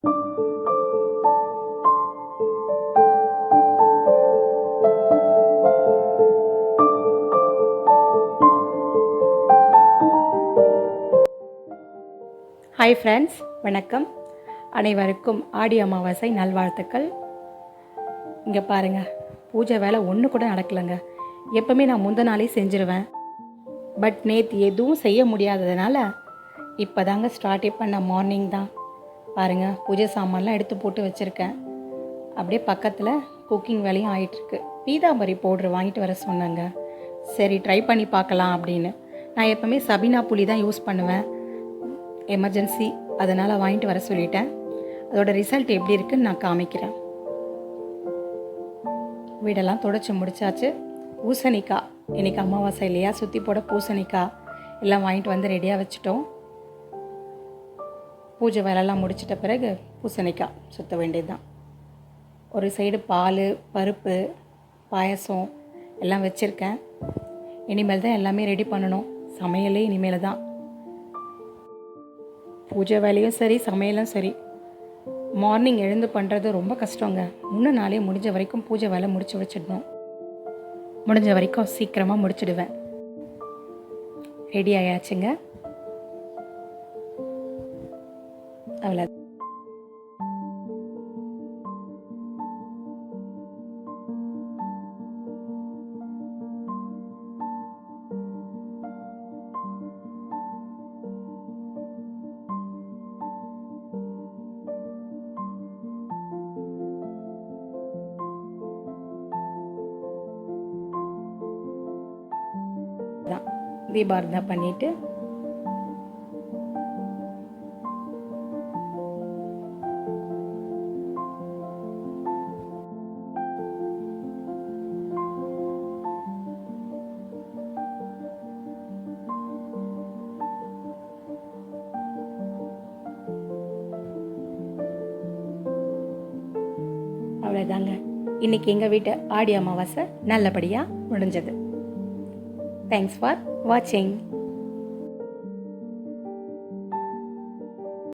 Hi friends, வணக்கம். அனைவருக்கும் ஆடி அமாவாசை நல்வாழ்த்துக்கள். இங்கே பாருங்கள், பூஜை வேலை ஒன்று கூட நடக்கலைங்க. எப்போவுமே நான் முந்த நாளே செஞ்சுருவேன். பட் நேற்று எதுவும் செய்ய முடியாததுனால இப்போ தாங்க ஸ்டார்ட்டே பண்ண. மார்னிங் தான் பாருங்கள், பூஜை சாமான்லாம் எடுத்து போட்டு வச்சுருக்கேன். அப்படியே பக்கத்தில் குக்கிங் வேலையும் ஆகிட்டுருக்கு. பீதாம்பரி பவுட்ரு வாங்கிட்டு வர சொன்னாங்க. சரி, ட்ரை பண்ணி பார்க்கலாம் அப்படின்னு. நான் எப்போவுமே சபீனா புளி தான் யூஸ் பண்ணுவேன், எமர்ஜென்சி, அதனால் வாங்கிட்டு வர சொல்லிட்டேன். அதோட ரிசல்ட் எப்படி இருக்குன்னு நான் காமிக்கிறேன். வீடெல்லாம் துடைச்சி முடிச்சாச்சு. பூசணிக்காய், இன்றைக்கி அமாவாசை இல்லையா, சுற்றி போட பூசணிக்காய் எல்லாம் வாங்கிட்டு வந்து ரெடியாக வச்சுட்டோம். பூஜை வேலையெல்லாம் முடிச்சிட்ட பிறகு பூசணிக்காய் சுற்ற வேண்டியது தான். ஒரு சைடு பால், பருப்பு, பாயசம் எல்லாம் வச்சுருக்கேன். இனிமேல் தான் எல்லாமே ரெடி பண்ணணும். சமையலே இனிமேல் தான். பூஜை வேலையும் சரி, சமையலும் சரி. மார்னிங் எழுந்து பண்ணுறது ரொம்ப கஷ்டங்க. முன்ன நாளே முடிஞ்ச வரைக்கும் பூஜை வேலை முடிச்சு வச்சிடணும். முடிஞ்ச வரைக்கும் சீக்கிரமாக முடிச்சிடுவேன். ரெடி ஆயாச்சுங்க. அவ்வளோ. தான் தீபாரதனை பண்ணிட்டு அவ்வளோதாங்க. இன்னைக்கு எங்கள் வீட்டு ஆடி அமாவாசை நல்லபடியாக முடிஞ்சது. Thanks for watching.